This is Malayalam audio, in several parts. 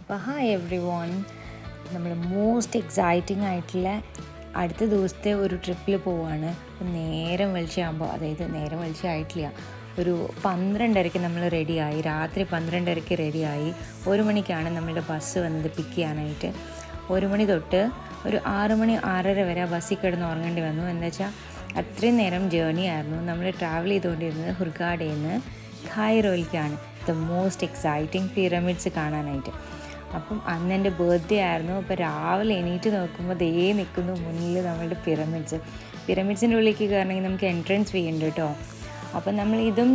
അപ്പോൾ ഹായ് എവ്രി വൺ, നമ്മൾ മോസ്റ്റ് എക്സൈറ്റിംഗ് ആയിട്ടുള്ള അടുത്ത ദിവസത്തെ ഒരു ട്രിപ്പിൽ പോവുകയാണ്. നേരം വെളിച്ചമാകുമ്പോൾ, അതായത് നേരം വെളിച്ചമായിട്ടില്ല, ഒരു 12:30 നമ്മൾ റെഡിയായി. രാത്രി 12:30 റെഡിയായി. 1 മണിക്കാണ് നമ്മളുടെ ബസ് വന്നത് പിക്ക് ചെയ്യാനായിട്ട്. 1 മണി തൊട്ട് ഒരു 6 മണി 6:30 വരെ ബസ്സിൽ കിടന്ന് ഉറങ്ങേണ്ടി വന്നു. എന്താ വെച്ചാൽ അത്രയും നേരം ജേർണി ആയിരുന്നു. നമ്മൾ ട്രാവൽ ചെയ്തുകൊണ്ടിരുന്നത് ഹുർഗാഡയിൽ നിന്ന് ഖൈറോയിലേക്കാണ്, ദ മോസ്റ്റ് എക്സൈറ്റിംഗ് പിരമിഡ്സ് കാണാനായിട്ട്. അപ്പം അന്ന് എൻ്റെ ബർത്ത്ഡേ ആയിരുന്നു. അപ്പോൾ രാവിലെ എണീറ്റ് നോക്കുമ്പോൾ ദേ നിൽക്കുന്നു മുന്നിൽ നമ്മളുടെ പിരമിഡ്സിൻ്റെ ഉള്ളിലേക്ക് കയറണമെങ്കിൽ നമുക്ക് എൻട്രൻസ് ഫീ ഉണ്ട് കേട്ടോ. അപ്പം നമ്മൾ ഇതും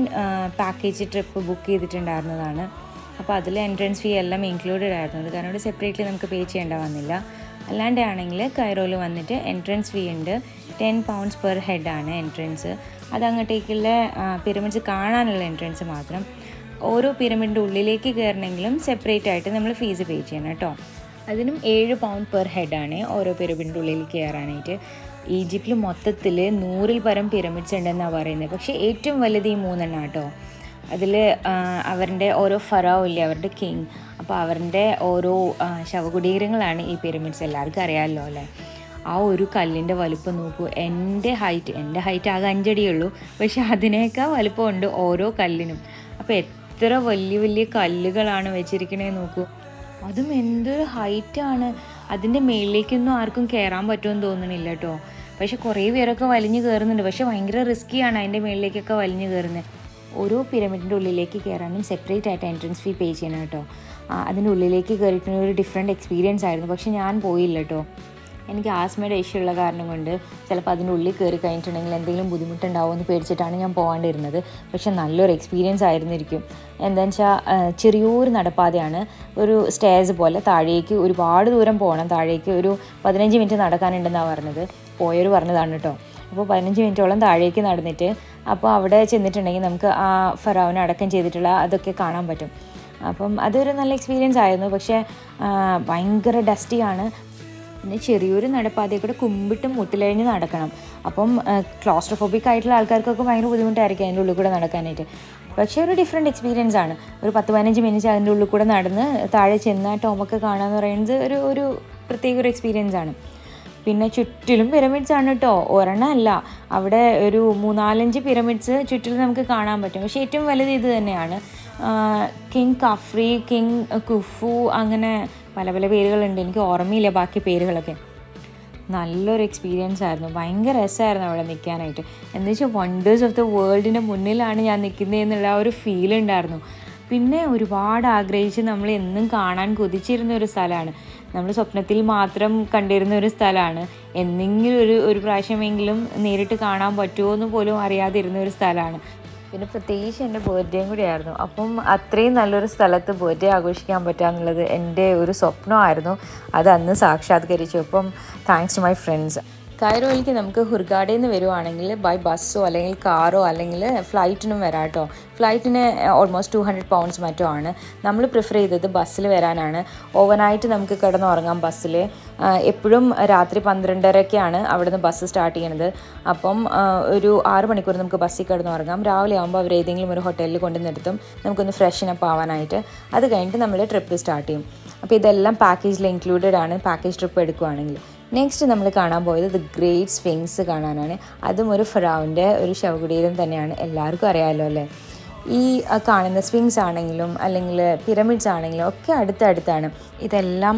പാക്കേജ് ട്രിപ്പ് ബുക്ക് ചെയ്തിട്ടുണ്ടായിരുന്നതാണ്. അപ്പോൾ അതിൽ എൻട്രൻസ് ഫീ എല്ലാം ഇൻക്ലൂഡഡ് ആയിരുന്നു. അത് കാരണം സെപ്പറേറ്റ്ലി നമുക്ക് പേ ചെയ്യേണ്ട വന്നില്ല. അല്ലാണ്ടാണെങ്കിൽ കൈറോയിൽ വന്നിട്ട് എൻട്രൻസ് ഫീ ഉണ്ട്. 10 pounds പെർ ഹെഡാണ് എൻട്രൻസ്. അതങ്ങോട്ടേക്കുള്ള പിരമിഡ്സ് കാണാനുള്ള എൻട്രൻസ് മാത്രം. ഓരോ പിരമിഡിൻ്റെ ഉള്ളിലേക്ക് കയറണമെങ്കിലും സെപ്പറേറ്റ് ആയിട്ട് നമ്മൾ ഫീസ് പേ ചെയ്യണം കേട്ടോ. അതിനും 7 pound പെർ ഹെഡാണ് ഓരോ പിരമിഡിൻ്റെ ഉള്ളിലേക്ക് കയറാനായിട്ട്. ഈജിപ്തിൽ മൊത്തത്തിൽ 100-ൽ പരം പിരമിഡ്സ് ഉണ്ടെന്നാണ് പറയുന്നത്. പക്ഷേ ഏറ്റവും വലുത് ഈ 3 കേട്ടോ. അതിൽ അവരുടെ ഓരോ ഫറാവും ഇല്ലേ, അവരുടെ കിങ്, അപ്പോൾ അവരുടെ ഓരോ ശവകുടീരങ്ങളാണ് ഈ പിരമിഡ്സ്. എല്ലാവർക്കും അറിയാമല്ലോ അല്ലേ. ആ ഒരു കല്ലിൻ്റെ വലുപ്പം നോക്കൂ. എൻ്റെ ഹൈറ്റ് ആകെ 5 അടിയുള്ളൂ, പക്ഷേ അതിനേക്കാൾ വലുപ്പമുണ്ട് ഓരോ കല്ലിനും. അപ്പോൾ എത്ര വലിയ വലിയ കല്ലുകളാണ് വെച്ചിരിക്കണേ നോക്കൂ. അതും എന്തൊരു ഹൈറ്റാണ്. അതിൻ്റെ മേളിലേക്കൊന്നും ആർക്കും കയറാൻ പറ്റുമെന്ന് തോന്നണില്ല കേട്ടോ. പക്ഷെ കുറേ പേരൊക്കെ വലിഞ്ഞ് കയറുന്നുണ്ട്. പക്ഷെ ഭയങ്കര റിസ്ക്കിയാണ് അതിൻ്റെ മേളിലേക്കൊക്കെ വലിഞ്ഞ് കയറുന്നത്. ഓരോ പിരമിഡിൻ്റെ ഉള്ളിലേക്ക് കയറാനും സെപ്പറേറ്റ് ആയിട്ട് എൻട്രൻസ് ഫീ പേ ചെയ്യണം കേട്ടോ. അതിൻ്റെ ഉള്ളിലേക്ക് കയറിയിട്ടുള്ള ഒരു ഡിഫറെൻറ്റ് എക്സ്പീരിയൻസ് ആയിരുന്നു. പക്ഷെ ഞാൻ പോയില്ല കേട്ടോ. എനിക്ക് ആസ്മയുടെ ഇഷ്യൂ ഉള്ള കാരണം കൊണ്ട് ചിലപ്പോൾ അതിൻ്റെ ഉള്ളിൽ കയറി കഴിഞ്ഞിട്ടുണ്ടെങ്കിൽ എന്തെങ്കിലും ബുദ്ധിമുട്ടുണ്ടാവുമോ എന്ന് പേടിച്ചിട്ടാണ് ഞാൻ പോകാണ്ടിരുന്നത്. പക്ഷെ നല്ലൊരു എക്സ്പീരിയൻസ് ആയിരുന്നിരിക്കും. എന്താണെന്ന് വെച്ചാൽ ചെറിയൊരു നടപ്പാതയാണ്, ഒരു സ്റ്റേഴ്സ് പോലെ. താഴേക്ക് ഒരുപാട് ദൂരം പോകണം. താഴേക്ക് ഒരു 15 മിനിറ്റ് നടക്കാനുണ്ടെന്നാണ് പറഞ്ഞത്. പോയവർ പറഞ്ഞതാണ് കേട്ടോ. അപ്പോൾ 15 മിനിറ്റോളം താഴേക്ക് നടന്നിട്ട് അപ്പോൾ അവിടെ ചെന്നിട്ടുണ്ടെങ്കിൽ നമുക്ക് ആ ഫറാവിനെ അടക്കം ചെയ്തിട്ടുള്ള അതൊക്കെ കാണാൻ പറ്റും. അപ്പം അതൊരു നല്ല എക്സ്പീരിയൻസ് ആയിരുന്നു. പക്ഷേ ഭയങ്കര ഡസ്റ്റിയാണ്. പിന്നെ ചെറിയൊരു നടപ്പാതയെ കൂടെ കുമ്പിട്ടും മുട്ടിലഴിഞ്ഞ് നടക്കണം. അപ്പം ക്ലോസ്ട്രോഫോബിക് ആയിട്ടുള്ള ആൾക്കാർക്കൊക്കെ ഭയങ്കര ബുദ്ധിമുട്ടായിരിക്കും അതിൻ്റെ ഉള്ളിൽ കൂടെ നടക്കാനായിട്ട്. പക്ഷേ ഒരു ഡിഫറെൻറ്റ് എക്സ്പീരിയൻസ് ആണ്. ഒരു 10-15 മിനിറ്റ് അതിൻ്റെ ഉള്ളിൽ കൂടെ നടന്ന് താഴെ ചെന്ന് ടോമൊക്കെ കാണാമെന്ന് പറയുന്നത് ഒരു പ്രത്യേക ഒരു എക്സ്പീരിയൻസ് ആണ്. പിന്നെ ചുറ്റിലും പിരമിഡ്സ് ആണ് കേട്ടോ, ഒരെണ്ണമല്ല. അവിടെ ഒരു 3-4-5 പിരമിഡ്സ് ചുറ്റിലും നമുക്ക് കാണാൻ പറ്റും. പക്ഷേ ഏറ്റവും വലുത് ഇത് തന്നെയാണ്. കിങ് കഫ്രി, കിങ് കുഫു, അങ്ങനെ പല പല പേരുകളുണ്ട്. എനിക്ക് ഓർമ്മയില്ല ബാക്കി പേരുകളൊക്കെ. നല്ലൊരു എക്സ്പീരിയൻസ് ആയിരുന്നു. ഭയങ്കര രസമായിരുന്നു അവിടെ നിൽക്കാനായിട്ട്. എന്ന് വെച്ചാൽ വണ്ടേഴ്സ് ഓഫ് ദ വേൾഡിൻ്റെ മുന്നിലാണ് ഞാൻ നിൽക്കുന്നതെന്നുള്ള ഒരു ഫീൽ ഉണ്ടായിരുന്നു. പിന്നെ ഒരുപാട് ആഗ്രഹിച്ച് നമ്മൾ എന്നും കാണാൻ കൊതിച്ചിരുന്ന ഒരു സ്ഥലമാണ്. നമ്മൾ സ്വപ്നത്തിൽ മാത്രം കണ്ടിരുന്ന ഒരു സ്ഥലമാണ്. എന്തെങ്കിലും ഒരു പ്രാവശ്യമെങ്കിലും നേരിട്ട് കാണാൻ പറ്റുമോ എന്ന് പോലും അറിയാതിരുന്ന ഒരു സ്ഥലമാണ്. പിന്നെ പ്രത്യേകിച്ച് എൻ്റെ ബർത്ത്ഡേയും കൂടി ആയിരുന്നു. അപ്പം അത്രയും നല്ലൊരു സ്ഥലത്ത് ബർത്ത്ഡേ ആഘോഷിക്കാൻ പറ്റുക എന്നുള്ളത് എൻ്റെ ഒരു സ്വപ്നമായിരുന്നു. അത് അന്ന് സാക്ഷാത്കരിച്ചു. അപ്പം താങ്ക്സ് ടു മൈ ഫ്രണ്ട്സ്. കൈറോയിലേക്ക് നമുക്ക് ഹുർഗാഡയിൽ നിന്ന് വരുവാണെങ്കിൽ ബൈ ബസ്സോ അല്ലെങ്കിൽ കാറോ അല്ലെങ്കിൽ ഫ്ലൈറ്റിനും വരാം കേട്ടോ. ഫ്ലൈറ്റിന് ഓൾമോസ്റ്റ് 200 pounds മറ്റോ ആണ്. നമ്മൾ പ്രിഫർ ചെയ്തത് ബസ്സിൽ വരാനാണ്. ഓവർനൈറ്റ് നമുക്ക് കിടന്നുറങ്ങാം ബസ്സിൽ. എപ്പോഴും രാത്രി 12:30 അവിടെ നിന്ന് ബസ് സ്റ്റാർട്ട് ചെയ്യണത്. അപ്പം ഒരു 6 മണിക്കൂർ നമുക്ക് ബസ്സിൽ കിടന്നുറങ്ങാം. രാവിലെ ആകുമ്പോൾ അവർ ഏതെങ്കിലും ഒരു ഹോട്ടലിൽ കൊണ്ട് നിർത്തും നമുക്കൊന്ന് ഫ്രഷനപ്പ് ആവാനായിട്ട്. അത് കഴിഞ്ഞിട്ട് നമ്മൾ ട്രിപ്പ് സ്റ്റാർട്ട് ചെയ്യും. അപ്പോൾ ഇതെല്ലാം പാക്കേജിൽ ഇൻക്ലൂഡഡ് ആണ്, പാക്കേജ് ട്രിപ്പ് എടുക്കുകയാണെങ്കിൽ. നെക്സ്റ്റ് നമ്മൾ കാണാൻ പോയത് ദ ഗ്രേറ്റ് സ്ഫിങ്സ് കാണാനാണ്. അതും ഒരു ഫറാവിൻ്റെ ഒരു ശവകുടീരം തന്നെയാണ്. എല്ലാവർക്കും അറിയാമല്ലോ അല്ലേ. ഈ കാണുന്ന സ്ഫിങ്സ് ആണെങ്കിലും അല്ലെങ്കിൽ പിരമിഡ്സ് ആണെങ്കിലും ഒക്കെ അടുത്തടുത്താണ്. ഇതെല്ലാം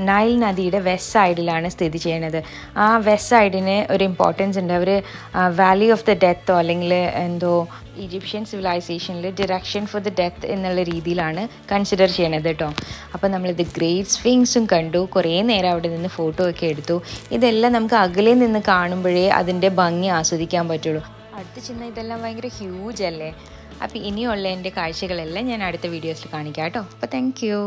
നൈൽ നദിയുടെ വെസ്റ്റ് സൈഡിലാണ് സ്ഥിതി ചെയ്യുന്നത്. ആ വെസ്റ്റ് സൈഡിന് ഒരു ഇമ്പോർട്ടൻസ് ഉണ്ട്. അവർ വാലി ഓഫ് ദ ഡെത്തോ അല്ലെങ്കിൽ എന്തോ ഈജിപ്ഷ്യൻ സിവിലൈസേഷനിൽ ഡിറക്ഷൻ ഫോർ ദ ഡെത്ത് എന്നുള്ള രീതിയിലാണ് കൺസിഡർ ചെയ്യണത് കേട്ടോ. അപ്പോൾ നമ്മളിത് ഗ്രേറ്റ് സ്ഫിങ്സും കണ്ടു. കുറേ നേരം അവിടെ നിന്ന് ഫോട്ടോ ഒക്കെ എടുത്തു. ഇതെല്ലാം നമുക്ക് അകലെ നിന്ന് കാണുമ്പോഴേ അതിൻ്റെ ഭംഗി ആസ്വദിക്കാൻ പറ്റുള്ളൂ. അടുത്ത് ചെന്നാൽ ഇതെല്ലാം ഭയങ്കര ഹ്യൂജ് അല്ലേ. അപ്പോൾ ഇനിയുള്ള എൻ്റെ കാഴ്ചകളെല്ലാം ഞാൻ അടുത്ത വീഡിയോസിൽ കാണിക്കാം കേട്ടോ. അപ്പോൾ താങ്ക് യു.